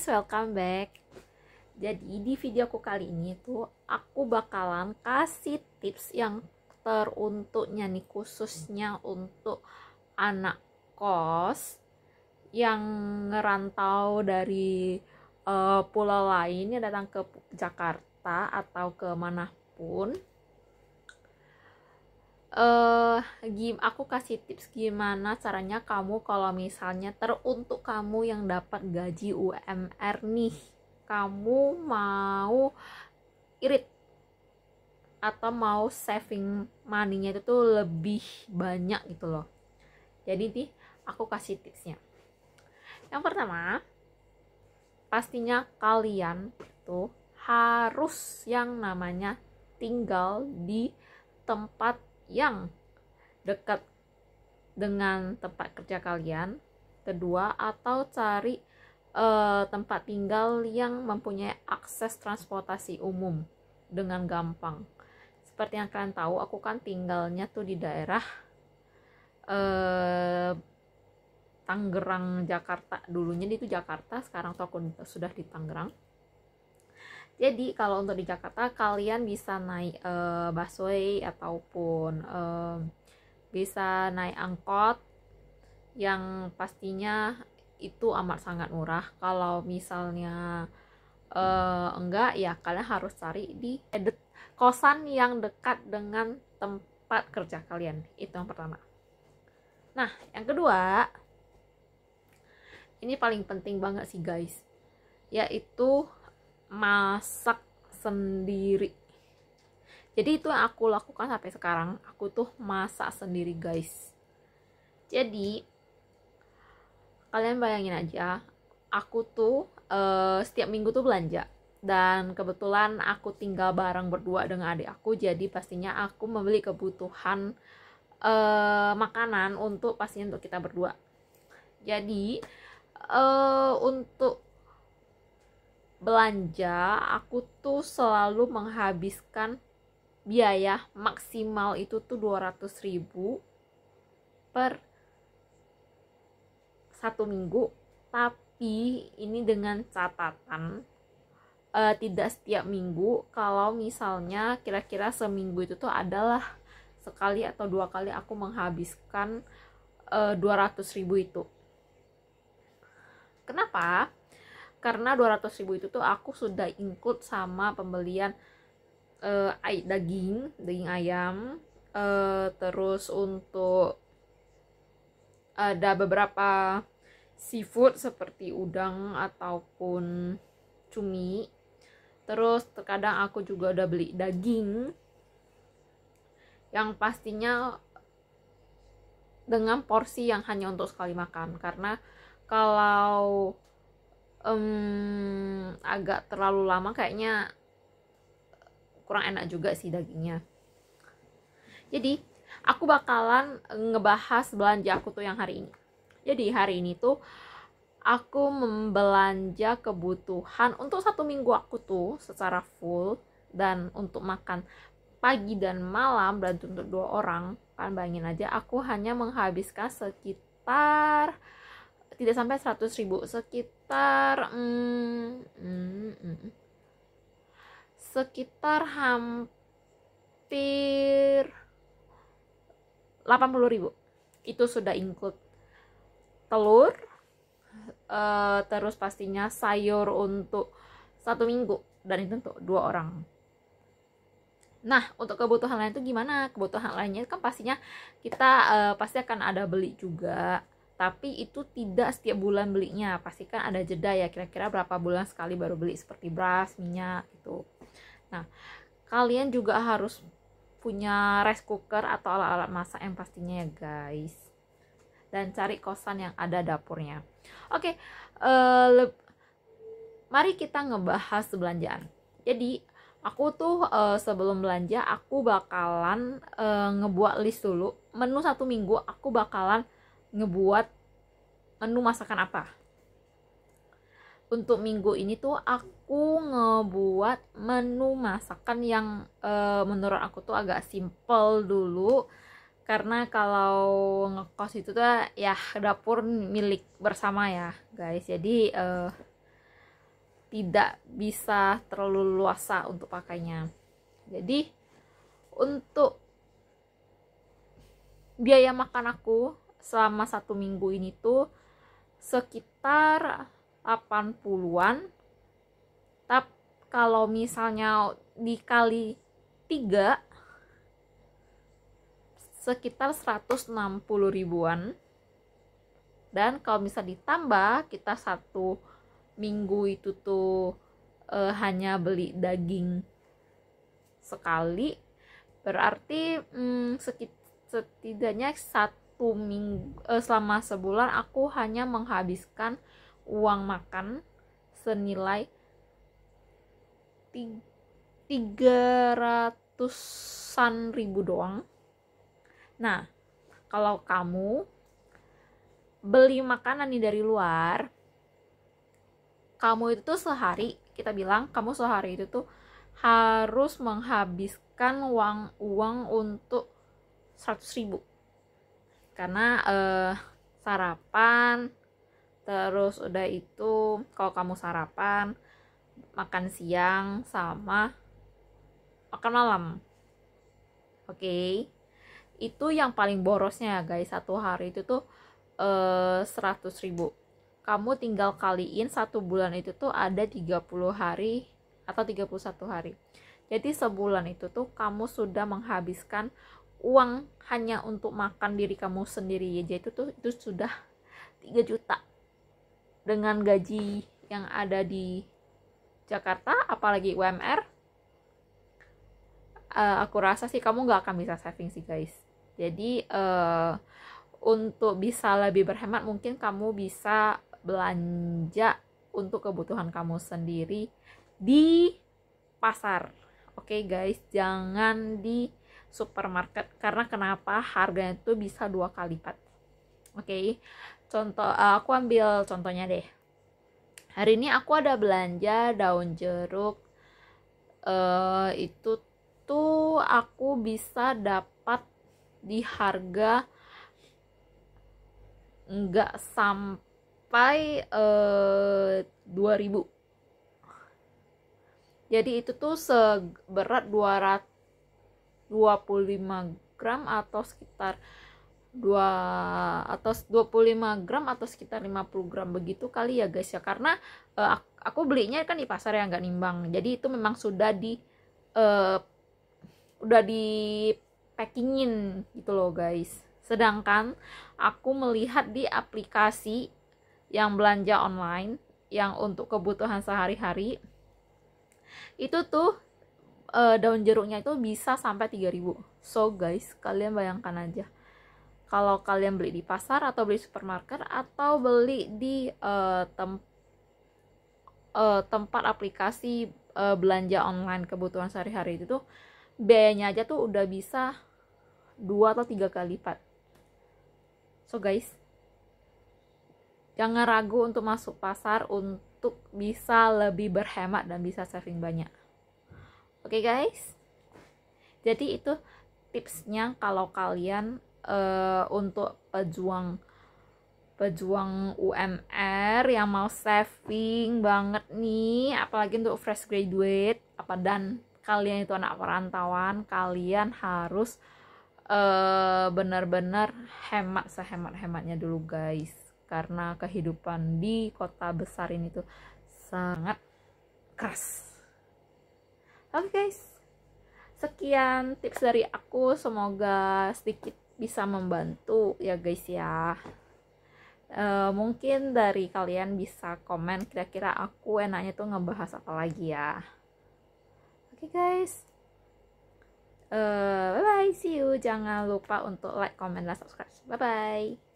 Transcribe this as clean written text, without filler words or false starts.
guys, welcome back. Jadi di videoku kali ini tuh aku bakalan kasih tips yang teruntuknya nih, khususnya untuk anak kos yang ngerantau dari pulau lain yang datang ke Jakarta atau ke manapun. Aku kasih tips gimana caranya kamu kalau misalnya teruntuk kamu yang dapat gaji UMR nih, kamu mau irit atau mau saving money-nya itu tuh lebih banyak gitu loh. Jadi nih aku kasih tipsnya. Yang pertama, pastinya kalian tuh harus yang namanya tinggal di tempat yang dekat dengan tempat kerja kalian. Kedua, atau cari tempat tinggal yang mempunyai akses transportasi umum dengan gampang. Seperti yang kalian tahu, aku kan tinggalnya tuh di daerah Tangerang, Jakarta. Dulunya itu Jakarta, sekarang tuh aku sudah di Tangerang. Jadi kalau untuk di Jakarta kalian bisa naik busway ataupun bisa naik angkot yang pastinya itu amat sangat murah. Kalau misalnya enggak, ya kalian harus cari di kosan yang dekat dengan tempat kerja kalian. Itu yang pertama. Nah, yang kedua, ini paling penting banget sih guys, yaitu masak sendiri. Jadi itu yang aku lakukan sampai sekarang, aku tuh masak sendiri guys. Jadi kalian bayangin aja, aku tuh setiap minggu tuh belanja, dan kebetulan aku tinggal bareng berdua dengan adik aku, jadi pastinya aku membeli kebutuhan makanan untuk pastinya untuk kita berdua. Jadi untuk belanja aku tuh selalu menghabiskan biaya maksimal itu tuh 200.000 per satu minggu. Tapi ini dengan catatan tidak setiap minggu. Kalau misalnya kira-kira seminggu itu tuh adalah sekali atau dua kali aku menghabiskan 200.000 itu. Kenapa? Karena 200.000 itu tuh aku sudah include sama pembelian daging ayam, terus untuk ada beberapa seafood seperti udang ataupun cumi. Terus terkadang aku juga udah beli daging yang pastinya dengan porsi yang hanya untuk sekali makan, karena kalau agak terlalu lama kayaknya kurang enak juga sih dagingnya. Jadi aku bakalan ngebahas belanja aku tuh yang hari ini. Jadi hari ini tuh aku membelanja kebutuhan untuk satu minggu aku tuh secara full, dan untuk makan pagi dan malam dan untuk 2 orang, kan bayangin aja aku hanya menghabiskan sekitar tidak sampai 100.000, sekitar hampir 80.000. Itu sudah include telur, terus pastinya sayur untuk satu minggu, dan itu untuk 2 orang. Nah, untuk kebutuhan lain itu gimana? Kebutuhan lainnya kan pastinya kita pasti akan ada beli juga, tapi itu tidak setiap bulan belinya, pasti kan ada jeda ya, kira-kira berapa bulan sekali baru beli, seperti beras, minyak gitu. Nah, kalian juga harus punya rice cooker atau alat-alat masak yang pastinya ya guys, dan cari kosan yang ada dapurnya. Oke, mari kita ngebahas belanjaan. Jadi aku tuh sebelum belanja aku bakalan ngebuat list dulu menu satu minggu. Aku bakalan ngebuat menu masakan apa. Untuk minggu ini tuh aku ngebuat menu masakan yang menurut aku tuh agak simple dulu, karena kalau ngekos itu tuh ya dapur milik bersama ya guys. Jadi tidak bisa terlalu luasa untuk pakainya. Jadi untuk biaya makan aku selama 1 minggu ini tuh sekitar 80-an. Tapi kalau misalnya dikali 3 sekitar 160 ribuan. Dan kalau bisa ditambah kita 1 minggu itu tuh hanya beli daging sekali, berarti setidaknya 1 minggu selama sebulan aku hanya menghabiskan uang makan senilai 300-an ribu doang. Nah, kalau kamu beli makanan nih dari luar, kamu itu tuh sehari, kita bilang kamu sehari itu tuh harus menghabiskan uang untuk 100 ribu. Karena sarapan, terus udah itu kalau kamu sarapan, makan siang, sama makan malam. Oke. Itu yang paling borosnya guys, satu hari itu tuh 100 ribu. Kamu tinggal kaliin 1 bulan itu tuh ada 30 hari atau 31 hari. Jadi sebulan itu tuh kamu sudah menghabiskan uang hanya untuk makan diri kamu sendiri aja itu sudah 3 juta. Dengan gaji yang ada di Jakarta, apalagi UMR, aku rasa sih kamu gak akan bisa saving sih guys. Jadi untuk bisa lebih berhemat, mungkin kamu bisa belanja untuk kebutuhan kamu sendiri di pasar. Oke guys, jangan di supermarket, karena kenapa? Harganya tuh bisa 2 kali lipat. Oke, contoh aku ambil contohnya deh. Hari ini aku ada belanja daun jeruk, itu tuh aku bisa dapat di harga nggak sampai 2000. Jadi itu tuh seberat 225 gram atau sekitar 25 gram atau sekitar 50 gram begitu kali ya guys ya. Karena aku belinya kan di pasar yang nggak nimbang. Jadi itu memang sudah di packingin gitu loh guys. Sedangkan aku melihat di aplikasi yang belanja online yang untuk kebutuhan sehari-hari itu tuh daun jeruknya itu bisa sampai 3000. So guys, kalian bayangkan aja kalau kalian beli di pasar atau beli di supermarket atau beli di tempat aplikasi belanja online kebutuhan sehari-hari itu tuh biayanya aja tuh udah bisa 2 atau 3 kali lipat. So guys, jangan ragu untuk masuk pasar untuk bisa lebih berhemat dan bisa saving banyak. Oke guys, jadi itu tipsnya kalau kalian untuk pejuang UMR yang mau saving banget nih, apalagi untuk fresh graduate dan kalian itu anak perantauan, kalian harus benar-benar hemat sehemat-hematnya dulu guys, karena kehidupan di kota besar ini tuh sangat keras. Oke guys, sekian tips dari aku, semoga sedikit bisa membantu ya guys ya. Mungkin dari kalian bisa komen kira-kira aku enaknya tuh ngebahas apa lagi ya. Oke guys, bye bye, see you. Jangan lupa untuk like, comment, dan subscribe. Bye bye.